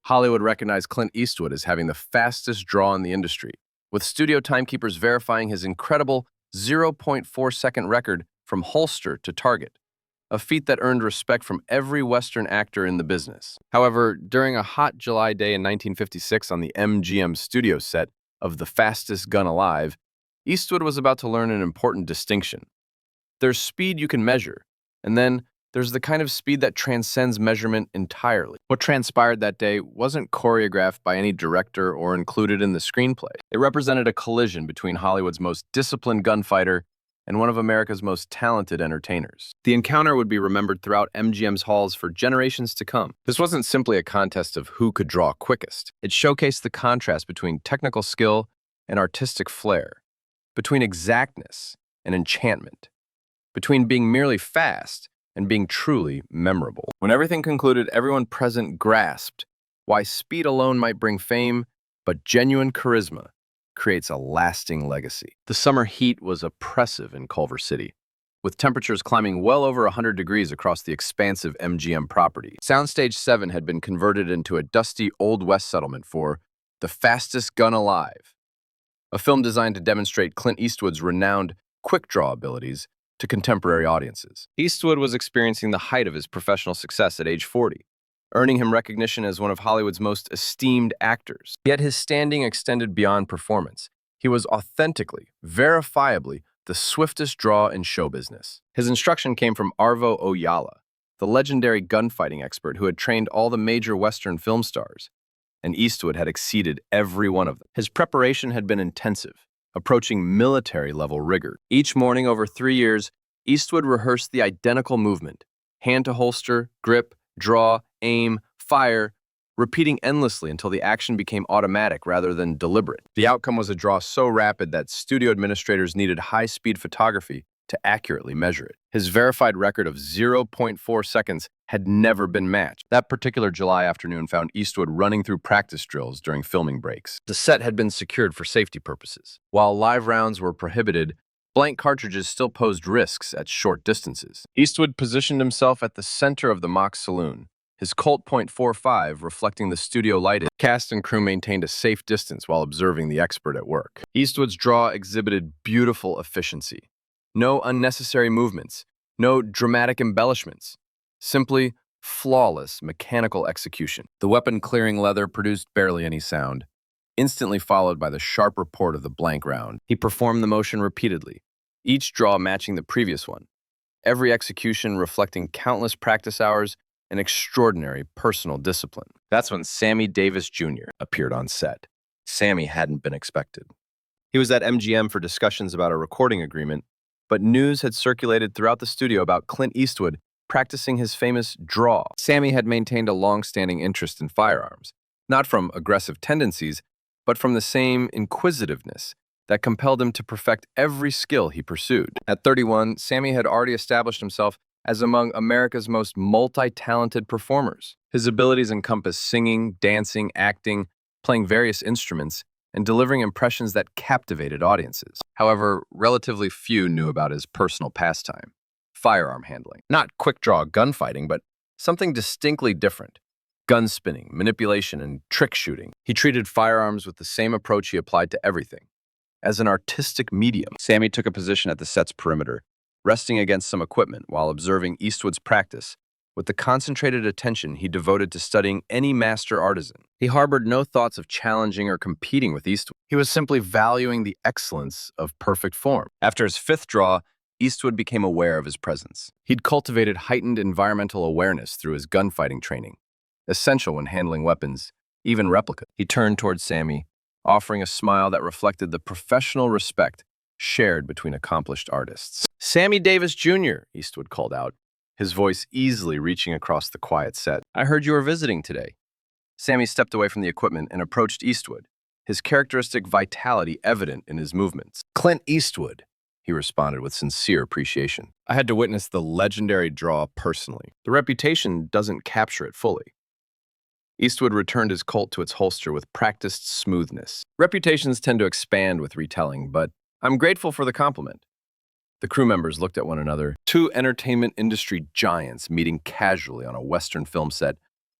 Hollywood recognized Clint Eastwood as having the fastest draw in the industry, with studio timekeepers verifying his incredible 0.4-second record from holster to target, a feat that earned respect from every Western actor in the business. However, during a hot July day in 1956 on the MGM Studios set of The Fastest Gun Alive, Eastwood was about to learn an important distinction. There's speed you can measure, and then there's the kind of speed that transcends measurement entirely. What transpired that day wasn't choreographed by any director or included in the screenplay. It represented a collision between Hollywood's most disciplined gunfighter and one of America's most talented entertainers. The encounter would be remembered throughout MGM's halls for generations to come. This wasn't simply a contest of who could draw quickest. It showcased the contrast between technical skill and artistic flair, between exactness and enchantment, between being merely fast and being truly memorable. When everything concluded, everyone present grasped why speed alone might bring fame, but genuine charisma creates a lasting legacy. The summer heat was oppressive in Culver City, with temperatures climbing well over 100 degrees across the expansive MGM property. Soundstage 7 had been converted into a dusty Old West settlement for The Fastest Gun Alive, a film designed to demonstrate Clint Eastwood's renowned quick-draw abilities to contemporary audiences. Eastwood was experiencing the height of his professional success at age 40, earning him recognition as one of Hollywood's most esteemed actors. Yet his standing extended beyond performance. He was authentically, verifiably, the swiftest draw in show business. His instruction came from Arvo Oyala, the legendary gunfighting expert who had trained all the major Western film stars, and Eastwood had exceeded every one of them. His preparation had been intensive, approaching military-level rigor. Each morning over 3 years, Eastwood rehearsed the identical movement, hand to holster, grip, draw, aim, fire, repeating endlessly until the action became automatic rather than deliberate. The outcome was a draw so rapid that studio administrators needed high-speed photography to accurately measure it. His verified record of 0.4 seconds had never been matched. That particular July afternoon found Eastwood running through practice drills during filming breaks. The set had been secured for safety purposes. While live rounds were prohibited, blank cartridges still posed risks at short distances. Eastwood positioned himself at the center of the mock saloon, his Colt .45 reflecting the studio lighting. Cast and crew maintained a safe distance while observing the expert at work. Eastwood's draw exhibited beautiful efficiency. No unnecessary movements, no dramatic embellishments, simply flawless mechanical execution. The weapon-clearing leather produced barely any sound, instantly followed by the sharp report of the blank round. He performed the motion repeatedly, each draw matching the previous one, every execution reflecting countless practice hours and extraordinary personal discipline. That's when Sammy Davis Jr. appeared on set. Sammy hadn't been expected. He was at MGM for discussions about a recording agreement, but news had circulated throughout the studio about Clint Eastwood practicing his famous draw. Sammy had maintained a long-standing interest in firearms, not from aggressive tendencies, but from the same inquisitiveness that compelled him to perfect every skill he pursued. At 31, Sammy had already established himself as among America's most multi-talented performers. His abilities encompass singing, dancing, acting, playing various instruments, and delivering impressions that captivated audiences. However, relatively few knew about his personal pastime, firearm handling. Not quick-draw gunfighting, but something distinctly different. Gun spinning, manipulation, and trick shooting. He treated firearms with the same approach he applied to everything, as an artistic medium. Sammy took a position at the set's perimeter, resting against some equipment while observing Eastwood's practice with the concentrated attention he devoted to studying any master artisan. He harbored no thoughts of challenging or competing with Eastwood. He was simply valuing the excellence of perfect form. After his 5th draw, Eastwood became aware of his presence. He'd cultivated heightened environmental awareness through his gunfighting training, essential when handling weapons, even replicas. He turned towards Sammy, offering a smile that reflected the professional respect shared between accomplished artists. "Sammy Davis Jr.," Eastwood called out, his voice easily reaching across the quiet set. "I heard you were visiting today." Sammy stepped away from the equipment and approached Eastwood, his characteristic vitality evident in his movements. "Clint Eastwood," he responded with sincere appreciation. "I had to witness the legendary draw personally. The reputation doesn't capture it fully." Eastwood returned his Colt to its holster with practiced smoothness. Reputations tend to expand with retelling, but I'm grateful for the compliment. The crew members looked at one another, two entertainment industry giants meeting casually on a Western film set,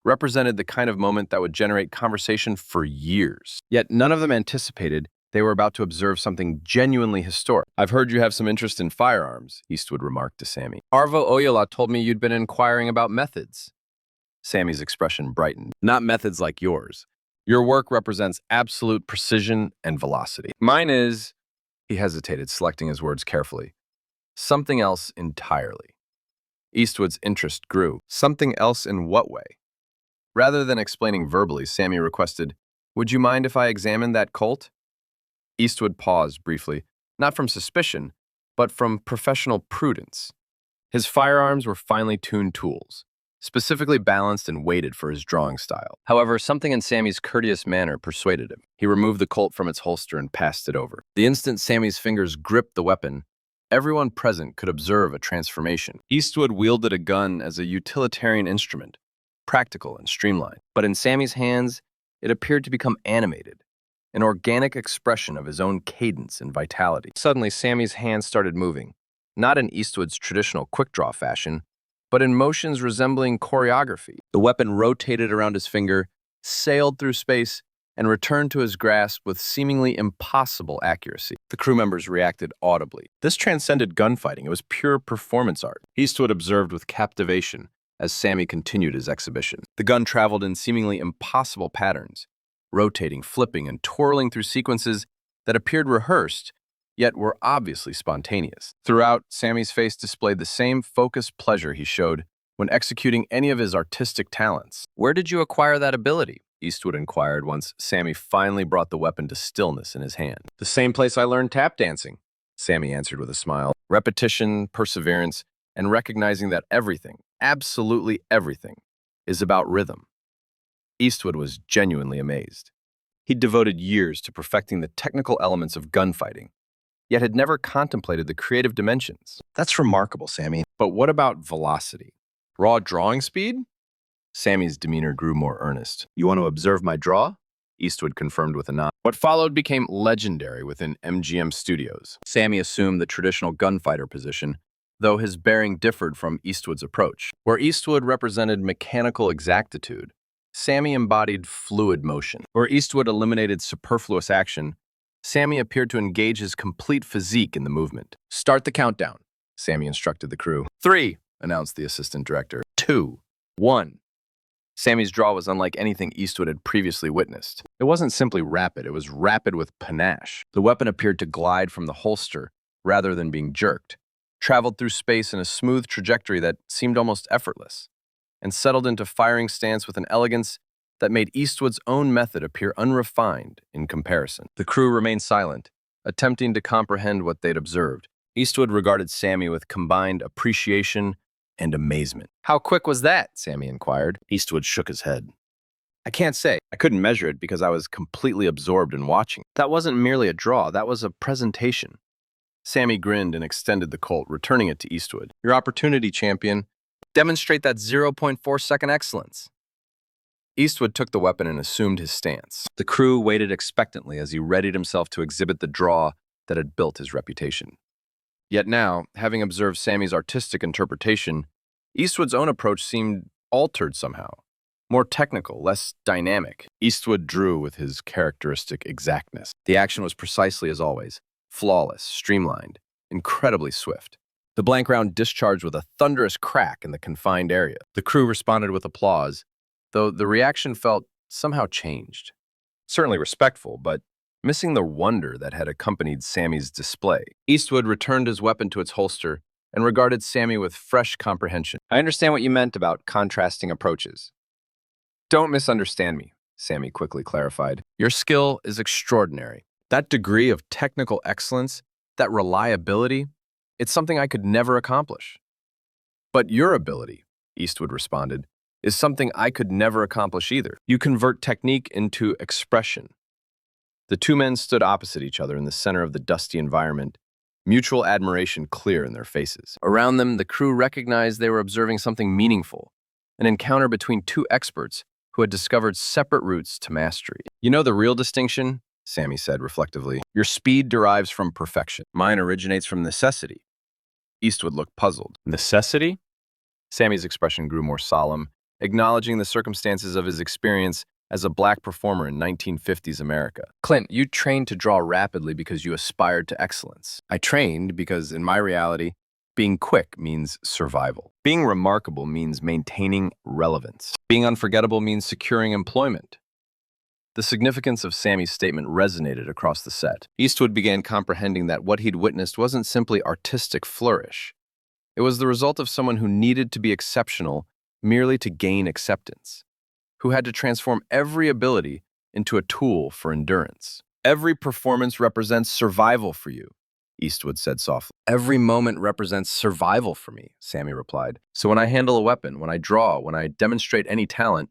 represented the kind of moment that would generate conversation for years. Yet none of them anticipated they were about to observe something genuinely historic. "I've heard you have some interest in firearms," Eastwood remarked to Sammy. "Arvo Oyala told me you'd been inquiring about methods." Sammy's expression brightened. "Not methods like yours. Your work represents absolute precision and velocity. Mine is," he hesitated, selecting his words carefully, "something else entirely." Eastwood's interest grew. "Something else in what way?" Rather than explaining verbally, Sammy requested, "Would you mind if I examined that Colt?" Eastwood paused briefly, not from suspicion, but from professional prudence. His firearms were finely tuned tools, specifically balanced and weighted for his drawing style. However, something in Sammy's courteous manner persuaded him. He removed the Colt from its holster and passed it over. The instant Sammy's fingers gripped the weapon, everyone present could observe a transformation. Eastwood wielded a gun as a utilitarian instrument, practical and streamlined. But in Sammy's hands, it appeared to become animated, an organic expression of his own cadence and vitality. Suddenly, Sammy's hands started moving, not in Eastwood's traditional quick-draw fashion, but in motions resembling choreography. The weapon rotated around his finger, sailed through space, and returned to his grasp with seemingly impossible accuracy. The crew members reacted audibly. This transcended gunfighting. It was pure performance art. Eastwood observed with captivation as Sammy continued his exhibition. The gun traveled in seemingly impossible patterns, rotating, flipping, and twirling through sequences that appeared rehearsed, yet were obviously spontaneous. Throughout, Sammy's face displayed the same focused pleasure he showed when executing any of his artistic talents. "Where did you acquire that ability?" Eastwood inquired once Sammy finally brought the weapon to stillness in his hand. "The same place I learned tap dancing," Sammy answered with a smile. "Repetition, perseverance, and recognizing that everything, absolutely everything, is about rhythm." Eastwood was genuinely amazed. He'd devoted years to perfecting the technical elements of gunfighting, yet had never contemplated the creative dimensions. "That's remarkable, Sammy. But what about velocity? Raw drawing speed?" Sammy's demeanor grew more earnest. "You want to observe my draw?" Eastwood confirmed with a nod. What followed became legendary within MGM Studios. Sammy assumed the traditional gunfighter position, though his bearing differed from Eastwood's approach. Where Eastwood represented mechanical exactitude, Sammy embodied fluid motion. Where Eastwood eliminated superfluous action, Sammy appeared to engage his complete physique in the movement. "Start the countdown," Sammy instructed the crew. "3," announced the assistant director. 2, 1. Sammy's draw was unlike anything Eastwood had previously witnessed. It wasn't simply rapid, it was rapid with panache. The weapon appeared to glide from the holster rather than being jerked, traveled through space in a smooth trajectory that seemed almost effortless, and settled into firing stance with an elegance that made Eastwood's own method appear unrefined in comparison. The crew remained silent, attempting to comprehend what they'd observed. Eastwood regarded Sammy with combined appreciation and amazement. "How quick was that?" Sammy inquired. Eastwood shook his head. "I can't say. I couldn't measure it because I was completely absorbed in watching. That wasn't merely a draw, that was a presentation." Sammy grinned and extended the Colt, returning it to Eastwood. "Your opportunity, champion. Demonstrate that 0.4-second excellence." Eastwood took the weapon and assumed his stance. The crew waited expectantly as he readied himself to exhibit the draw that had built his reputation. Yet now, having observed Sammy's artistic interpretation, Eastwood's own approach seemed altered somehow, more technical, less dynamic. Eastwood drew with his characteristic exactness. The action was precisely as always, flawless, streamlined, incredibly swift. The blank round discharged with a thunderous crack in the confined area. The crew responded with applause, though the reaction felt somehow changed. Certainly respectful, but missing the wonder that had accompanied Sammy's display. Eastwood returned his weapon to its holster and regarded Sammy with fresh comprehension. "I understand what you meant about contrasting approaches." "Don't misunderstand me," Sammy quickly clarified. "Your skill is extraordinary. That degree of technical excellence, that reliability, it's something I could never accomplish." "But your ability," Eastwood responded, "is something I could never accomplish either. You convert technique into expression." The two men stood opposite each other in the center of the dusty environment, mutual admiration clear in their faces. Around them, the crew recognized they were observing something meaningful, an encounter between two experts who had discovered separate routes to mastery. "You know the real distinction?" Sammy said reflectively. "Your speed derives from perfection. Mine originates from necessity." Eastwood looked puzzled. "Necessity?" Sammy's expression grew more solemn, acknowledging the circumstances of his experience as a black performer in 1950s America. Clint, you trained to draw rapidly because you aspired to excellence. I trained because, in my reality, being quick means survival. Being remarkable means maintaining relevance. Being unforgettable means securing employment. The significance of Sammy's statement resonated across the set. Eastwood began comprehending that what he'd witnessed wasn't simply artistic flourish. It was the result of someone who needed to be exceptional merely to gain acceptance, who had to transform every ability into a tool for endurance. Every performance represents survival for you, Eastwood said softly. Every moment represents survival for me, Sammy replied. So when I handle a weapon, when I draw, when I demonstrate any talent,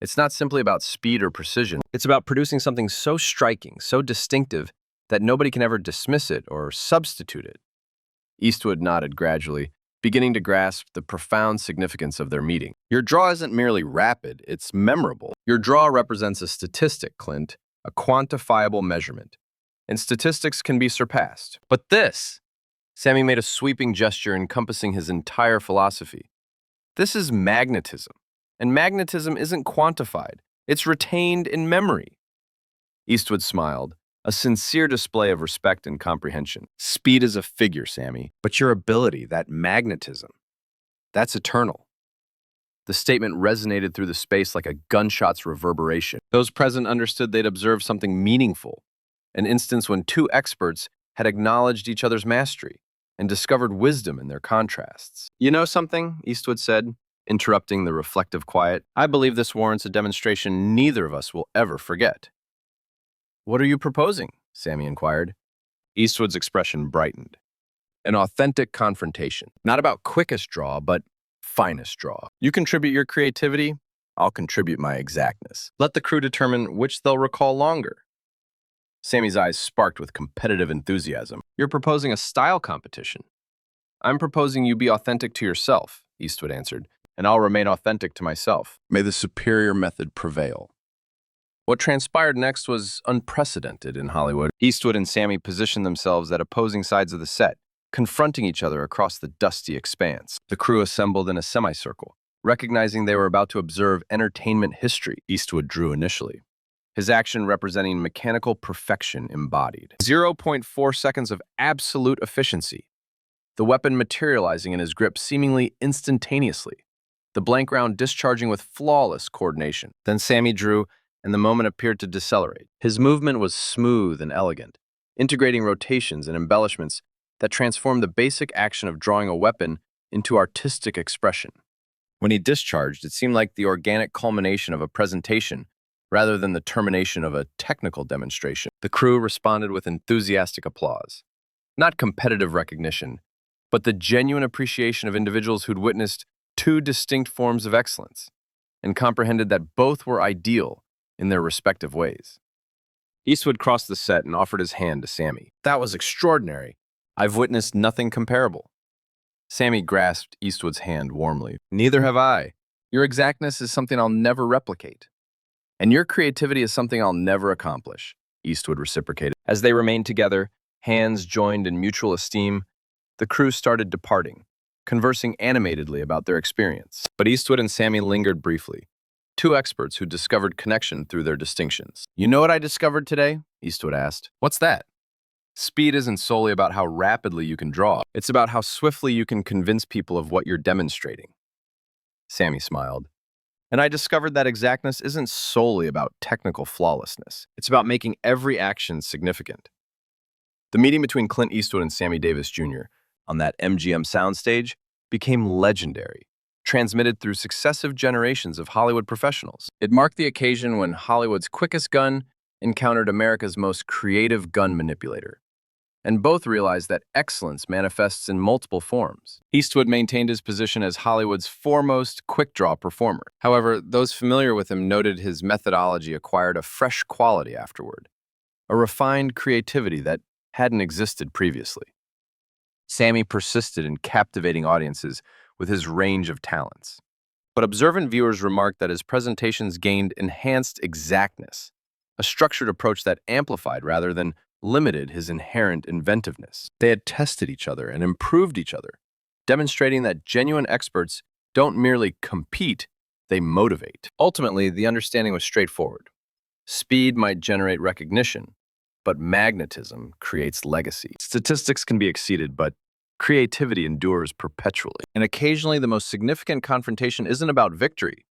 it's not simply about speed or precision. It's about producing something so striking, so distinctive, that nobody can ever dismiss it or substitute it. Eastwood nodded gradually, beginning to grasp the profound significance of their meeting. Your draw isn't merely rapid, it's memorable. Your draw represents a statistic, Clint, a quantifiable measurement. And statistics can be surpassed. But this, Sammy made a sweeping gesture encompassing his entire philosophy. This is magnetism. And magnetism isn't quantified. It's retained in memory. Eastwood smiled, a sincere display of respect and comprehension. Speed is a figure, Sammy, but your ability, that magnetism, that's eternal. The statement resonated through the space like a gunshot's reverberation. Those present understood they'd observed something meaningful, an instance when two experts had acknowledged each other's mastery and discovered wisdom in their contrasts. You know something? Eastwood said, interrupting the reflective quiet. I believe this warrants a demonstration neither of us will ever forget. What are you proposing? Sammy inquired. Eastwood's expression brightened. An authentic confrontation. Not about quickest draw, but finest draw. You contribute your creativity, I'll contribute my exactness. Let the crew determine which they'll recall longer. Sammy's eyes sparked with competitive enthusiasm. You're proposing a style competition. I'm proposing you be authentic to yourself, Eastwood answered, and I'll remain authentic to myself. May the superior method prevail. What transpired next was unprecedented in Hollywood. Eastwood and Sammy positioned themselves at opposing sides of the set, confronting each other across the dusty expanse. The crew assembled in a semicircle, recognizing they were about to observe entertainment history. Eastwood drew initially, his action representing mechanical perfection embodied. 0.4 seconds of absolute efficiency, the weapon materializing in his grip seemingly instantaneously, the blank round discharging with flawless coordination. Then Sammy drew, and the moment appeared to decelerate. His movement was smooth and elegant, integrating rotations and embellishments that transformed the basic action of drawing a weapon into artistic expression. When he discharged, it seemed like the organic culmination of a presentation rather than the termination of a technical demonstration. The crew responded with enthusiastic applause. Not competitive recognition, but the genuine appreciation of individuals who'd witnessed two distinct forms of excellence and comprehended that both were ideal in their respective ways. Eastwood crossed the set and offered his hand to Sammy. That was extraordinary. I've witnessed nothing comparable. Sammy grasped Eastwood's hand warmly. Neither have I. Your exactness is something I'll never replicate. And your creativity is something I'll never accomplish, Eastwood reciprocated. As they remained together, hands joined in mutual esteem, the crew started departing, conversing animatedly about their experience. But Eastwood and Sammy lingered briefly, two experts who discovered connection through their distinctions. You know what I discovered today? Eastwood asked. What's that? Speed isn't solely about how rapidly you can draw. It's about how swiftly you can convince people of what you're demonstrating. Sammy smiled. And I discovered that exactness isn't solely about technical flawlessness. It's about making every action significant. The meeting between Clint Eastwood and Sammy Davis Jr. on that MGM soundstage became legendary, transmitted through successive generations of Hollywood professionals. It marked the occasion when Hollywood's quickest gun encountered America's most creative gun manipulator, and both realized that excellence manifests in multiple forms. Eastwood maintained his position as Hollywood's foremost quick-draw performer. However, those familiar with him noted his methodology acquired a fresh quality afterward, a refined creativity that hadn't existed previously. Sammy persisted in captivating audiences with his range of talents, but observant viewers remarked that his presentations gained enhanced exactness, a structured approach that amplified rather than limited his inherent inventiveness. They had tested each other and improved each other, demonstrating that genuine experts don't merely compete, they motivate. Ultimately, the understanding was straightforward. Speed might generate recognition, but magnetism creates legacy. Statistics can be exceeded, but creativity endures perpetually. And occasionally, the most significant confrontation isn't about victory.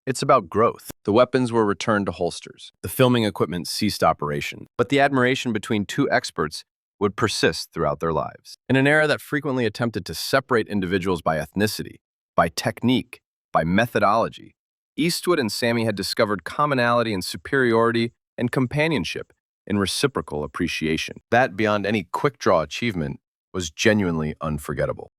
It's about growth. The weapons were returned to holsters. The filming equipment ceased operation. But the admiration between two experts would persist throughout their lives. In an era that frequently attempted to separate individuals by ethnicity, by technique, by methodology, Eastwood and Sammy had discovered commonality and superiority and companionship in reciprocal appreciation. That, beyond any quick-draw achievement, was genuinely unforgettable.